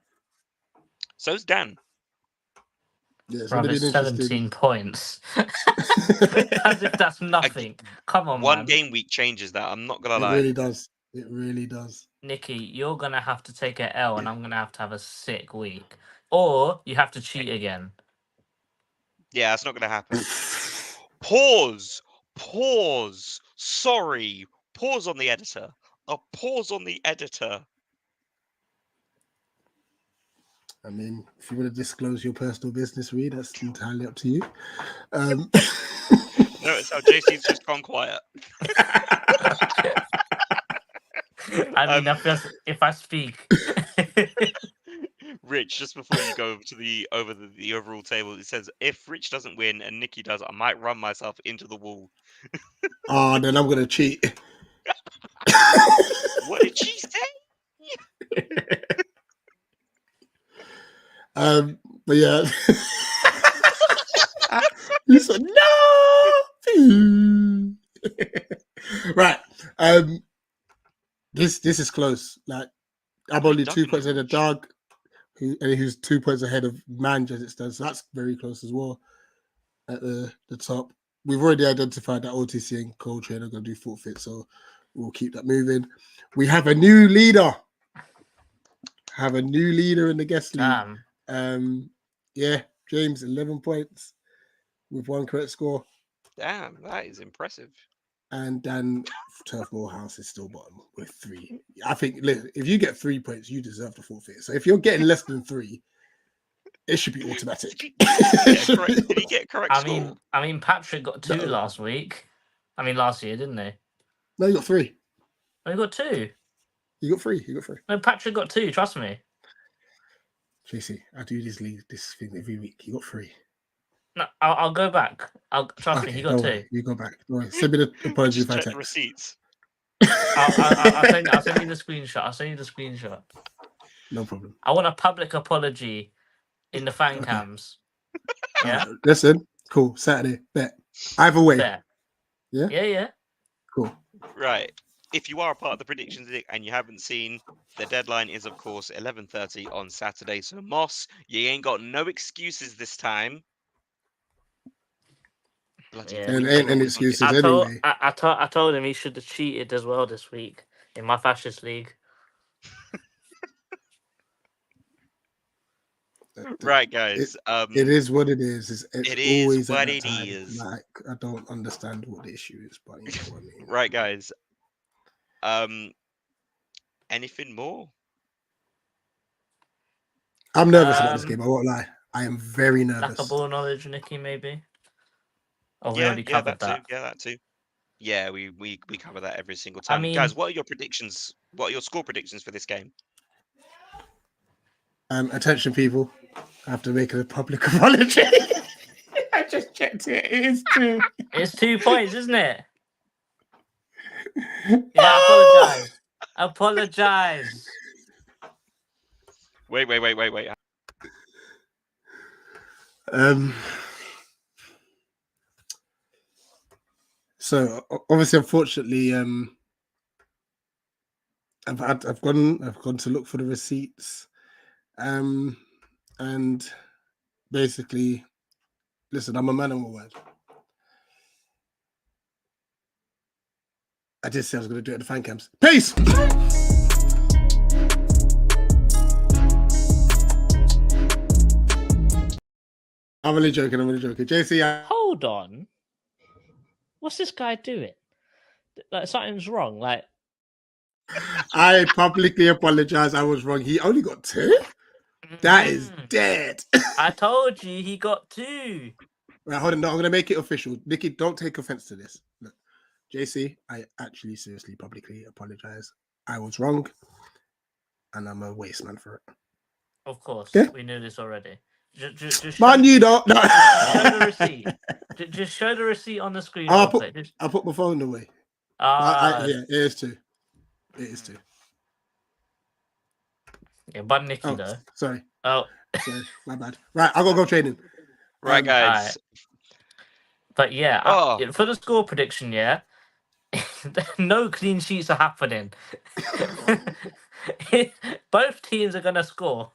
Speaker 1: So's Dan.
Speaker 4: Yeah,
Speaker 3: Bro, it's 17 points. As if that's nothing. Come on,
Speaker 1: One
Speaker 3: man.
Speaker 1: game week changes that. I'm not gonna lie.
Speaker 4: It really does. It really does.
Speaker 3: Nicky, you're gonna have to take an L, and I'm gonna have a sick week, or you have to cheat again.
Speaker 1: Yeah, that's not gonna happen. Pause. Sorry. Pause on the editor. A pause on the editor.
Speaker 4: I mean, if you want to disclose your personal business, Reed, that's entirely up to you.
Speaker 1: Notice how JC's just gone quiet.
Speaker 3: I mean, if I speak,
Speaker 1: Rich, just before you go over to the overall table, it says if Rich doesn't win and Nikki does, I might run myself into the wall.
Speaker 4: Oh, then I'm gonna cheat.
Speaker 1: What did she say?
Speaker 4: But yeah, you said no. Right. This is close. Like I'm only 2 points ahead of Doug, who's 2 points ahead of Mange as it stands. So that's very close as well. At the top, we've already identified that OTC and Coltrane are going to do forfeit, so we'll keep that moving. We have a new leader. In the guest league. Yeah, James, 11 points with 1 correct score.
Speaker 1: Damn, that is impressive.
Speaker 4: And then Turf Morehouse is still bottom with 3. I think if you get 3 points, you deserve the forfeit. So if you're getting less than 3, it should be automatic.
Speaker 1: Did he get correct score?
Speaker 3: I mean, Patrick got 2 last week. I mean, last year, didn't he?
Speaker 4: No, you got 3.
Speaker 3: Oh, you got 2.
Speaker 4: You got 3.
Speaker 3: No, Patrick got 2. Trust me.
Speaker 4: JC, I do this thing every week. You got 3.
Speaker 3: No, I'll go back. Trust me. He got 2.
Speaker 4: You go back. Don't worry. Send me the apology
Speaker 1: Just
Speaker 4: by
Speaker 1: check
Speaker 4: text.
Speaker 1: the receipts.
Speaker 3: I'll send you the screenshot.
Speaker 4: No problem.
Speaker 3: I want a public apology in the fan cams. Yeah.
Speaker 4: Listen, cool. Saturday, bet. Either way.
Speaker 3: Bet.
Speaker 4: Yeah.
Speaker 3: Yeah.
Speaker 4: Cool.
Speaker 1: Right. If you are a part of the predictions league and you haven't seen, the deadline is of course 11:30 on Saturday. So Moss, you ain't got no excuses this time.
Speaker 3: Bloody
Speaker 4: and ain't any excuses anyway.
Speaker 3: I told him he should have cheated as well this week in my fascist league.
Speaker 1: Right, guys.
Speaker 4: It is what it is.
Speaker 1: It is
Speaker 4: always
Speaker 1: what
Speaker 4: at
Speaker 1: it
Speaker 4: that time.
Speaker 1: is.
Speaker 4: Like, I don't understand what the issue is, but you know what I mean.
Speaker 1: Right, guys. Anything more?
Speaker 4: I'm nervous about this game. I won't lie. I am very nervous.
Speaker 3: Lack of ball knowledge, Nikki, maybe. Oh, we
Speaker 1: Yeah,
Speaker 3: already covered that.
Speaker 1: too. Yeah, that too. Yeah, we cover that every single time.
Speaker 3: I mean,
Speaker 1: guys, what are your predictions? What are your score predictions for this game?
Speaker 4: Attention, people. I have to make a public apology. I just checked it. It is 2.
Speaker 3: It's 2 points, isn't it? Yeah, apologize.
Speaker 1: Wait.
Speaker 4: So obviously, unfortunately, I've gone to look for the receipts, and basically, listen, I'm a man of my word. I did say I was going to do it at the fan cams. Peace. I'm only joking. JC,
Speaker 3: Hold on. What's this guy doing? Like, something's wrong. Like,
Speaker 4: I publicly apologize. I was wrong. He only got 2. That is dead.
Speaker 3: I told you he got 2.
Speaker 4: Right, hold on. No, I'm going to make it official. Nikki, don't take offense to this. Look, JC, I actually seriously publicly apologize. I was wrong, and I'm a waste man for it.
Speaker 3: Of course, we knew this already. Just
Speaker 4: man, you don't. No.
Speaker 3: Show the receipt. Just show the receipt on the screen.
Speaker 4: I'll put my phone away. Yeah, it is 2. It is 2.
Speaker 3: Yeah, but Nikki though.
Speaker 4: Sorry.
Speaker 3: Oh,
Speaker 4: sorry, my bad. Right, I'll go training.
Speaker 1: Right, guys.
Speaker 3: Right. But yeah, for the score prediction, yeah, no clean sheets are happening. Both teams are gonna score.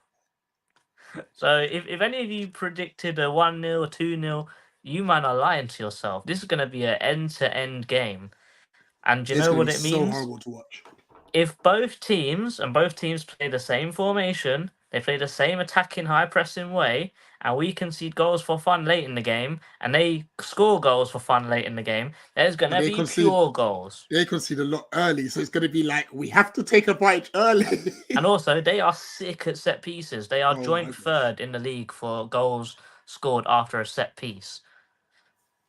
Speaker 3: So if any of you predicted a 1-0 or 2-0, you man are lying to yourself. This is going to be an end-to-end game. And do you know what it means?
Speaker 4: So horrible to watch.
Speaker 3: If both teams play the same formation They play the same attacking, high pressing way, and we concede goals for fun late in the game, and they score goals for fun late in the game. There's
Speaker 4: But
Speaker 3: gonna
Speaker 4: they
Speaker 3: be
Speaker 4: concede.
Speaker 3: pure goals.
Speaker 4: They concede a lot early, so it's going to be like we have to take a bite early.
Speaker 3: And also, they are sick at set pieces. They are
Speaker 4: Oh my
Speaker 3: joint
Speaker 4: gosh.
Speaker 3: third in the league for goals scored after a set piece.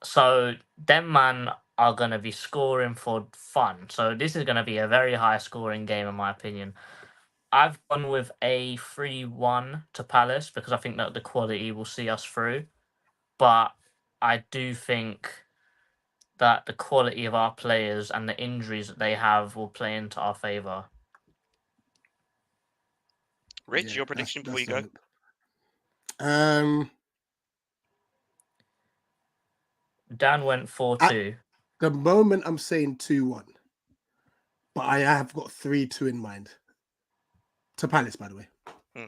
Speaker 3: So them man are gonna be scoring for fun. So this is gonna be a very high scoring game in my opinion. I've gone with a 3-1 to Palace because I think that the quality will see us through. But I do think that the quality of our players and the injuries that they have will play into our favour.
Speaker 1: Rich, your prediction before you go?
Speaker 4: Solid.
Speaker 3: Dan went 4-2.
Speaker 4: The moment I'm saying 2-1, but I have got 3-2 in mind. To Palace, by the way.
Speaker 1: Hmm.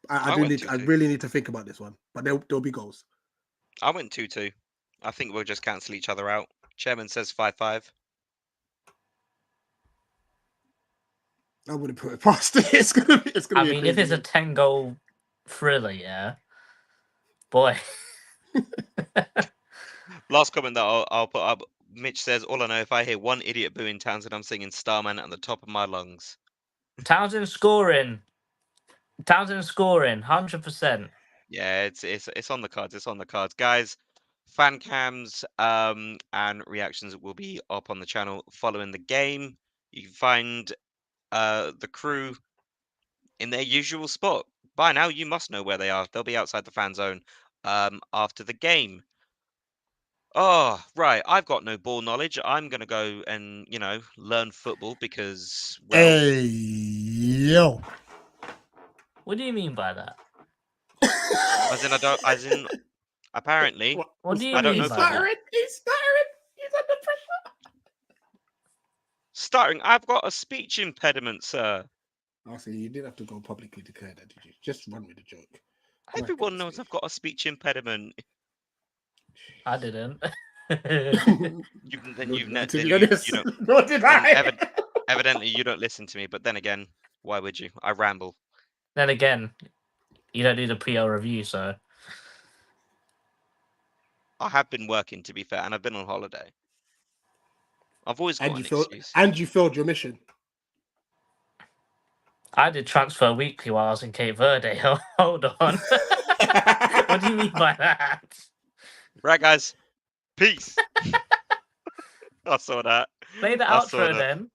Speaker 4: I really need to think about this one, but there'll be goals.
Speaker 1: I went 2-2. I think we'll just cancel each other out. Chairman says 5-5.
Speaker 4: I wouldn't put it past it. It's gonna be.
Speaker 3: I mean, if it's a 10-goal thriller, yeah, boy.
Speaker 1: Last comment that I'll put up. Mitch says, all I know, if I hear one idiot booing Townsend, I'm singing Starman at the top of my lungs.
Speaker 3: Townsend scoring, 100%.
Speaker 1: Yeah, it's on the cards. It's on the cards, guys. Fan cams and reactions will be up on the channel following the game. You can find the crew in their usual spot. By now, you must know where they are. They'll be outside the fan zone after the game. Oh, right. I've got no ball knowledge. I'm going to go and, learn football because, well...
Speaker 4: Hey, yo.
Speaker 3: What do you mean by that?
Speaker 1: Apparently,
Speaker 3: What do you
Speaker 1: I don't
Speaker 3: mean
Speaker 1: know
Speaker 3: by
Speaker 1: football.
Speaker 3: that?
Speaker 4: He's stuttering. He's under pressure.
Speaker 1: Stuttering. I've got a speech impediment, sir.
Speaker 4: I see. You didn't have to go publicly declare that, did you? Just run with the joke.
Speaker 1: Everyone knows I've got a speech impediment.
Speaker 3: I didn't.
Speaker 1: Evidently, you don't listen to me. But then again, why would you? I ramble.
Speaker 3: Then again, you don't do the PL review, so
Speaker 1: I have been working, to be fair, and I've been on holiday. I've always got an excuse.
Speaker 4: And you failed your mission.
Speaker 3: I did transfer weekly while I was in Cape Verde. Hold on. What do you mean by that?
Speaker 1: Right, guys. Peace. I saw that.
Speaker 3: Play the outro then.